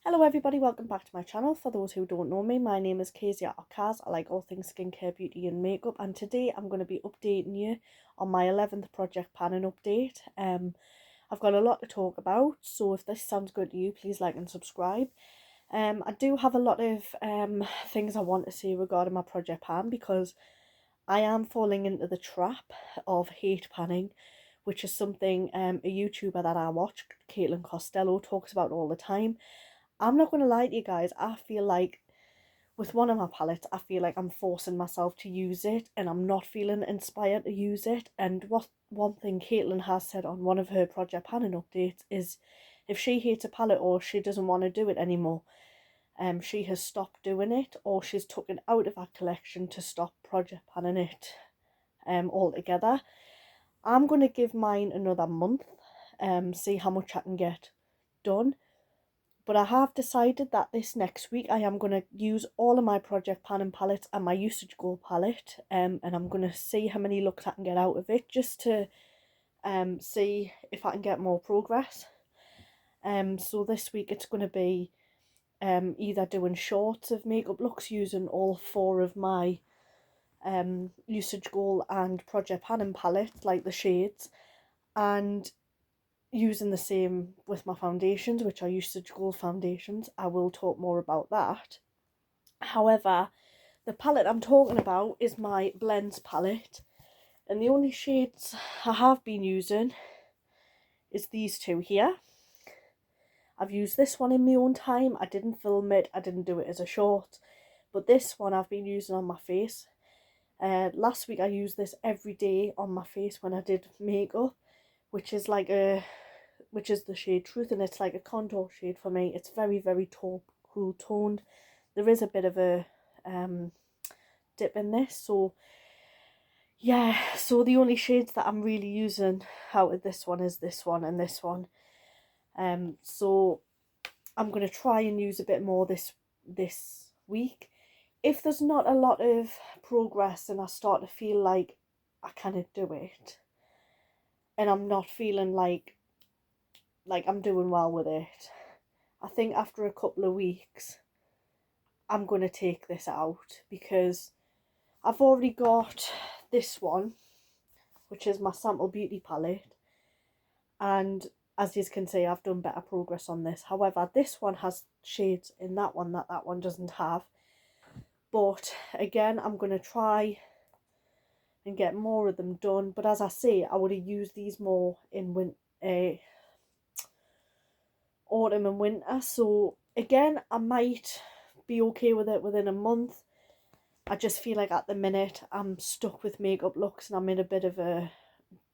Hello everybody, welcome back to my channel. For those who don't know me, my name is Kezia or Kaz. I like all things skincare, beauty and makeup, and today I'm going to be updating you on my 11th project panning update. I've got a lot to talk about, so if this sounds good to you, please like and subscribe. I do have a lot of things I want to say regarding my project pan because I am falling into the trap of hate panning, which is something a YouTuber that I watch, Caitlin Costello, talks about all the time. I'm not going to lie to you guys, I feel like with one of my palettes, I feel like I'm forcing myself to use it and I'm not feeling inspired to use it. And one thing Caitlin has said on one of her project panning updates is if she hates a palette or she doesn't want to do it anymore, she has stopped doing it or she's taken out of her collection to stop project panning it altogether. I'm going to give mine another month, see how much I can get done. But I have decided that this next week I am going to use all of my project panning palettes and my usage goal palette, and I'm going to see how many looks I can get out of it just to see if I can get more progress. So this week it's going to be either doing shorts of makeup looks using all four of my usage goal and project panning palette, like the shades, and using the same with my foundations, which are usage goal foundations. I will talk more about that. However, the palette I'm talking about is my blends palette, and the only shades I have been using is these two here. I've used this one in my own time. I didn't film it, I didn't do it as a short, but this one I've been using on my face. Last week I used this every day on my face when I did makeup, which is the shade Truth, and it's like a contour shade for me. It's very, very taupe, cool toned. There is a bit of a dip in this, so yeah, so the only shades that I'm really using out of this one is this one and this one. So I'm going to try and use a bit more this week. If there's not a lot of progress and I start to feel like I cannot do it and I'm not feeling like I'm doing well with it, I think after a couple of weeks I'm going to take this out because I've already got this one, which is my Sample Beauty palette, and as you can see I've done better progress on this. However, this one has shades in that one doesn't have, but again I'm going to try and get more of them done. But as I say, I would have used these more in autumn and winter, so again I might be okay with it within a month. I just feel like at the minute I'm stuck with makeup looks and I'm in a bit of a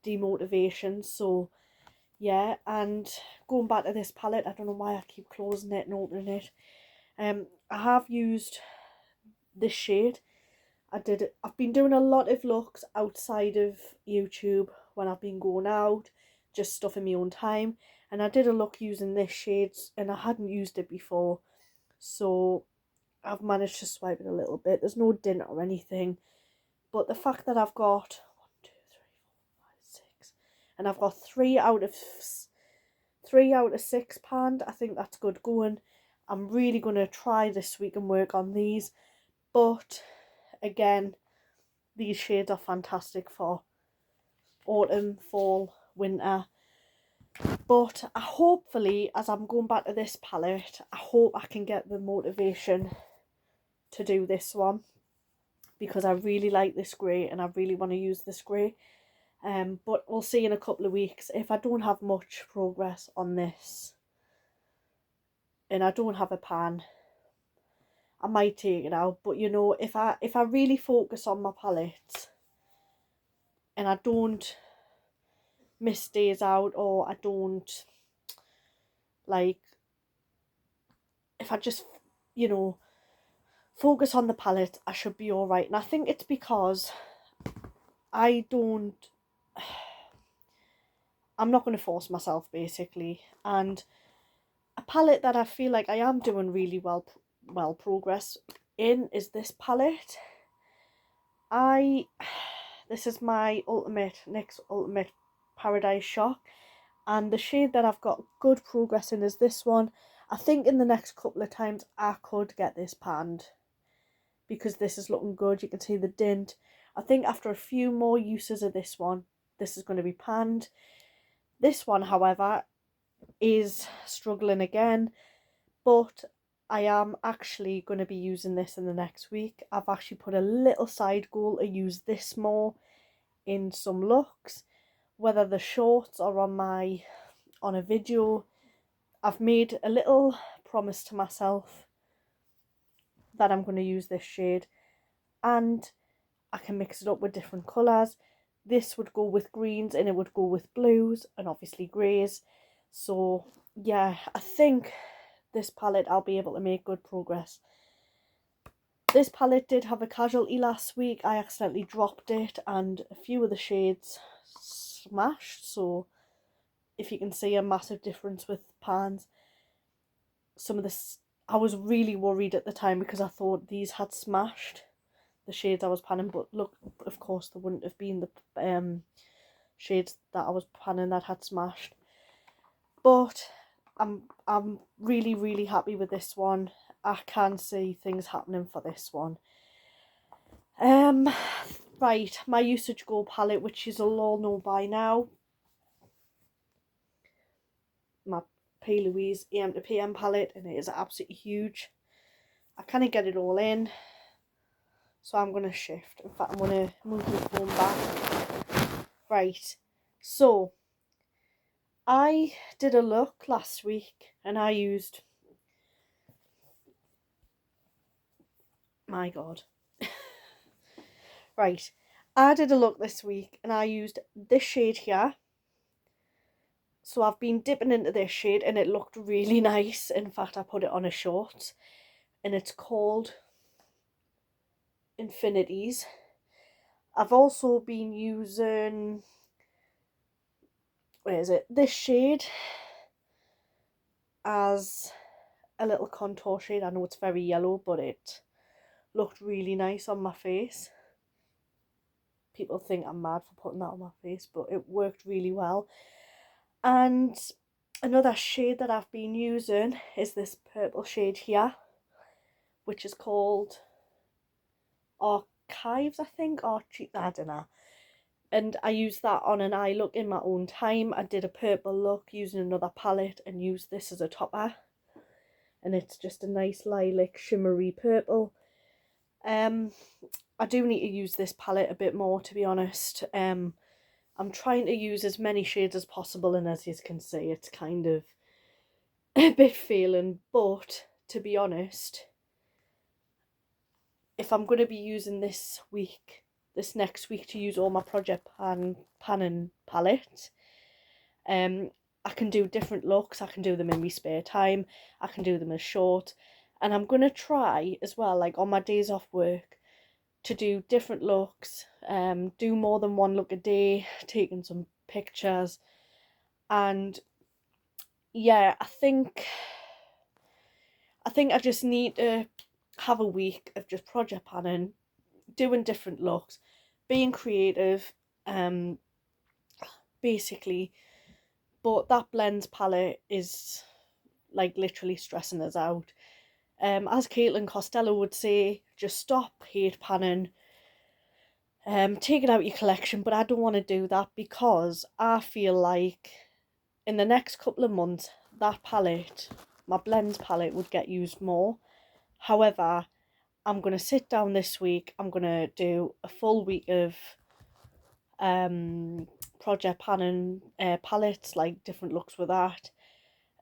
demotivation. So yeah, and going back to this palette, I don't know why I keep closing it and opening it. I have used this shade. I've been doing a lot of looks outside of YouTube when I've been going out, just stuff in my own time, and I did a look using this shade and I hadn't used it before, so I've managed to swipe it a little bit. There's no dint or anything, but the fact that I've got 1, 2, 3, 4, 5, 6, and I've got 3 out of 6 panned, I think that's good going. I'm really going to try this week and work on these, but again, these shades are fantastic for autumn, fall, winter. But hopefully, as I'm going back to this palette, I hope I can get the motivation to do this one because I really like this grey and I really want to use this grey. But we'll see in a couple of weeks. If I don't have much progress on this and I don't have a pan, I might take it out. But you know, if I really focus on my palettes and I don't miss days out, or I don't if I just, you know, focus on the palette, I should be alright. And I think it's because I'm not going to force myself basically. And a palette that I feel like I am doing really well progress in is this palette. This is my NYX Ultimate Paradise Shock, and the shade that I've got good progress in is this one. I think in the next couple of times I could get this panned because this is looking good. You can see the dint. I think after a few more uses of this one, this is going to be panned. This one, however, is struggling again, but I am actually going to be using this in the next week. I've actually put a little side goal to use this more in some looks, whether the shorts or on a video. I've made a little promise to myself that I'm going to use this shade, and I can mix it up with different colours. This would go with greens and it would go with blues and obviously greys. So yeah, I think this palette I'll be able to make good progress. This palette did have a casualty last week. I accidentally dropped it and a few of the shades smashed. So if you can see a massive difference with pans, some of this, I was really worried at the time because I thought these had smashed, the shades I was panning, but look, of course there wouldn't have been the shades that I was panning that had smashed. But I'm really happy with this one. I can see things happening for this one. Right, my usage goal palette, which you'll all know by now, my P. Louise AM to PM palette, and it is absolutely huge. I kind of get it all in, so I'm going to shift. In fact, I'm going to move my phone back. Right, so I did a look last week and I used, my God. Right, I did a look this week and I used this shade here. So I've been dipping into this shade and it looked really nice. In fact, I put it on a short and it's called Infinities. I've also been using, where is it, this shade as a little contour shade. I know it's very yellow, but it looked really nice on my face. People think I'm mad for putting that on my face, but it worked really well. And another shade that I've been using is this purple shade here, which is called Archives, I think, or I don't know. And I used that on an eye look in my own time. I did a purple look using another palette and used this as a topper. And it's just a nice lilac shimmery purple. I do need to use this palette a bit more, to be honest. I'm trying to use as many shades as possible, and as you can see, it's kind of a bit failing. But to be honest, if I'm going to be using this next week to use all my Project Panning palette, I can do different looks. I can do them in my spare time. I can do them as short. And I'm going to try as well, like on my days off work, to do different looks, do more than one look a day, taking some pictures. And yeah, I think I just need to have a week of just project panning, doing different looks, being creative, basically. But that blends palette is like literally stressing us out. As Caitlin Costello would say, just stop hate panning, take it out your collection. But I don't want to do that because I feel like in the next couple of months that palette, my blends palette, would get used more. However, I'm going to sit down this week. I'm going to do a full week of project panning palettes, like different looks with that.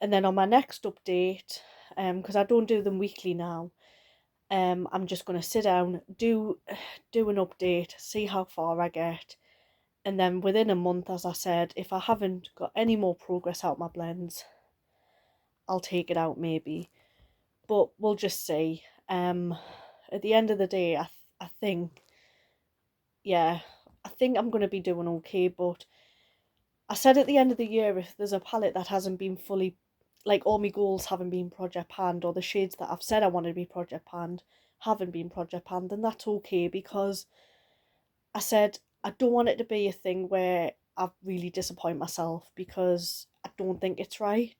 And then on my next update, because I don't do them weekly now, I'm just going to sit down, do an update, see how far I get. And then within a month, as I said, if I haven't got any more progress out my blends, I'll take it out maybe. But we'll just see. At the end of the day, I think, yeah, I think I'm going to be doing okay. But I said at the end of the year, if there's a palette that hasn't been fully, like all my goals haven't been project panned, or the shades that I've said I wanted to be project panned haven't been project panned, then that's okay, because I said I don't want it to be a thing where I really disappoint myself because I don't think it's right.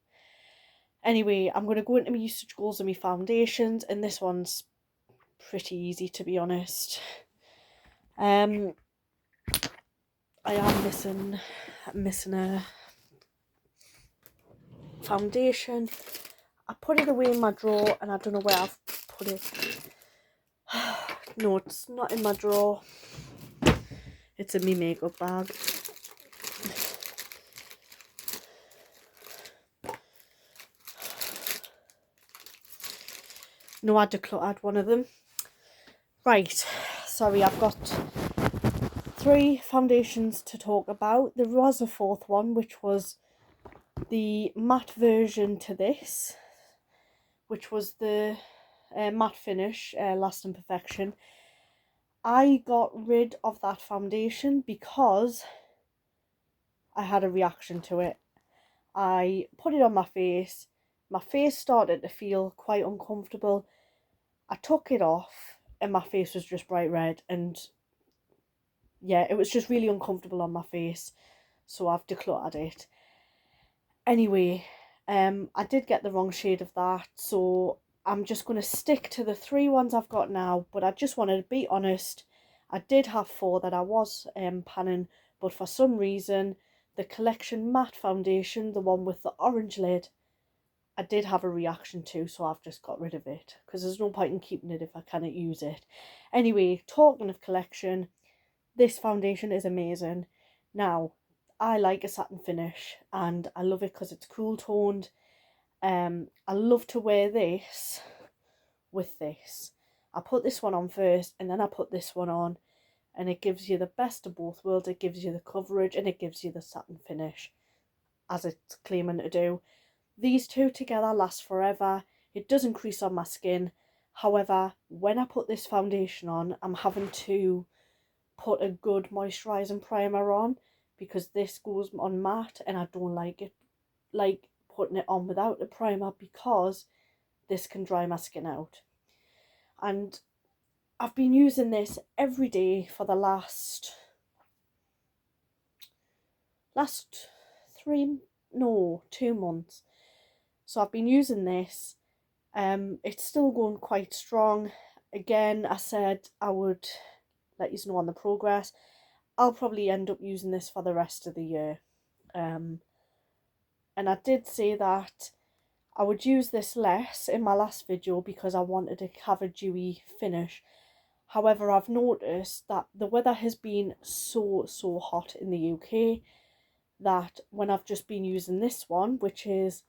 Anyway, I'm going to go into my usage goals and my foundations, and this one's pretty easy, to be honest. I am missing a foundation. I put it away in my drawer and I don't know where I've put it. No, it's not in my drawer. It's in my makeup bag. No, I decluttered one of them. Right, sorry, I've got 3 foundations to talk about. There was a 4th one, which was the matte version to this, which was the matte finish, Lasting Perfection. I got rid of that foundation because I had a reaction to it. I put it on my face started to feel quite uncomfortable. I took it off and my face was just bright red, and yeah, it was just really uncomfortable on my face, so I've decluttered it. Anyway, I did get the wrong shade of that, so I'm just going to stick to the 3 ones I've got now, but I just wanted to be honest. I did have 4 that I was panning, but for some reason, the Collection Matte Foundation, the one with the orange lid, I did have a reaction to, so I've just got rid of it, because there's no point in keeping it if I cannot use it. Anyway, talking of Collection, this foundation is amazing. Now, I like a satin finish, and I love it because it's cool toned. I love to wear this with this. I put this one on first, and then I put this one on, and it gives you the best of both worlds. It gives you the coverage, and it gives you the satin finish, as it's claiming to do. These 2 together last forever. It doesn't crease on my skin. However, when I put this foundation on, I'm having to put a good moisturising primer on, because this goes on matte and I don't like it, like putting it on without the primer, because this can dry my skin out. And I've been using this every day for the last 2 months. So I've been using this. It's still going quite strong. Again, I said I would let you know on the progress. I'll probably end up using this for the rest of the year. And I did say that I would use this less in my last video because I wanted to have a dewy finish. However, I've noticed that the weather has been so hot in the UK that when I've just been using this one, which is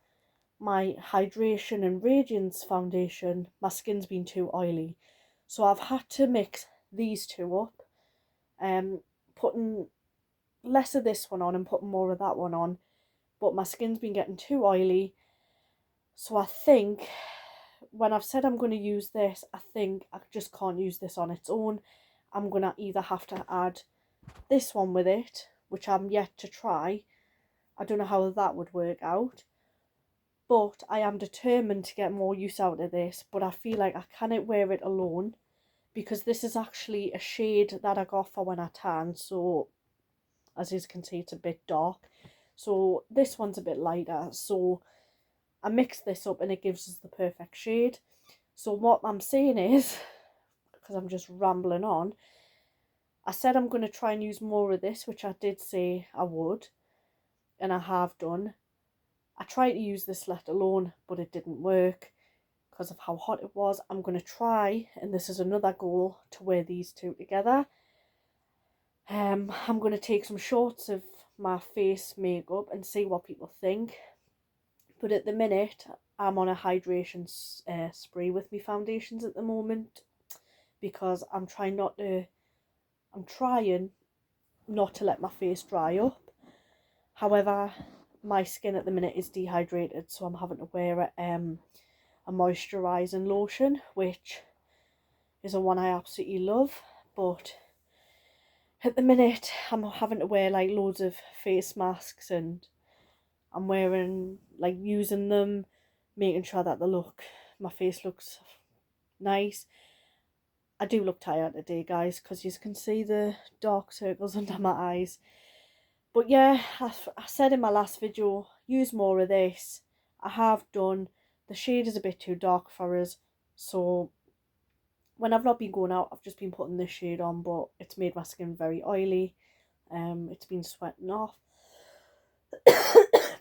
my Hydration and Radiance foundation, my skin's been too oily. So I've had to mix these 2 up, putting less of this one on and putting more of that one on, but my skin's been getting too oily. So I think when I've said I'm going to use this, I think I just can't use this on its own. I'm going to either have to add this one with it, which I'm yet to try. I don't know how that would work out, but I am determined to get more use out of this. But I feel like I cannot wear it alone, because this is actually a shade that I got for when I tan, so as you can see, it's a bit dark. So this one's a bit lighter, so I mix this up and it gives us the perfect shade. So what I'm saying is, because I'm just rambling on, I said I'm going to try and use more of this, which I did say I would, and I have done. I tried to use this let alone, but it didn't work because of how hot it was. I'm going to try, and this is another goal, to wear these 2 together. I'm going to take some shots of my face makeup and see what people think. But at the minute, I'm on a hydration spree with my foundations at the moment, because I'm trying not to let my face dry up. However, my skin at the minute is dehydrated, so I'm having to wear a moisturising lotion, which is a one I absolutely love. But at the minute, I'm having to wear like loads of face masks, and I'm wearing, like, using them, making sure that my face looks nice. I do look tired today, guys, because you can see the dark circles under my eyes. But yeah, I said in my last video, use more of this. I have done, the shade is a bit too dark for us, so when I've not been going out, I've just been putting this shade on, but it's made my skin very oily. It's been sweating off.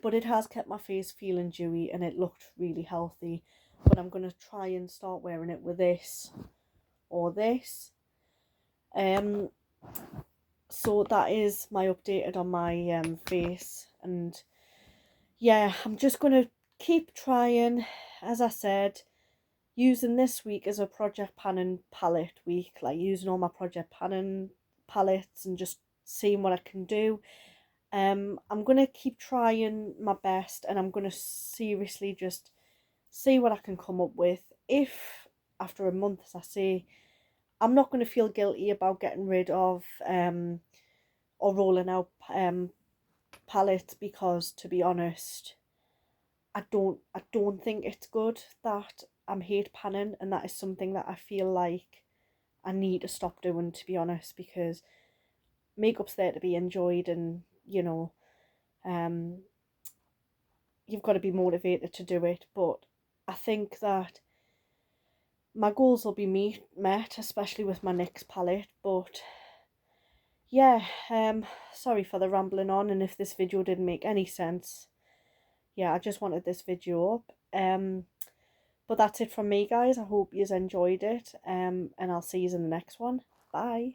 But it has kept my face feeling dewy and it looked really healthy. But I'm going to try and start wearing it with this or this. So that is my updated on my face, and yeah, I'm just going to keep trying, as I said, using this week as a project panning palette week, like using all my project panning palettes and just seeing what I can do. I'm gonna keep trying my best, and I'm gonna seriously just see what I can come up with. If after a month, as I say, I'm not gonna feel guilty about getting rid of or rolling out palettes, because to be honest, I don't think it's good that I'm hate panning, and that is something that I feel like I need to stop doing, to be honest, because makeup's there to be enjoyed, and um you've got to be motivated to do it. But I think that my goals will be met, especially with my next palette. But yeah, sorry for the rambling on, and if this video didn't make any sense, yeah, I just wanted this video up. But that's it from me, guys. I hope you enjoyed it. And I'll see you in the next one. Bye.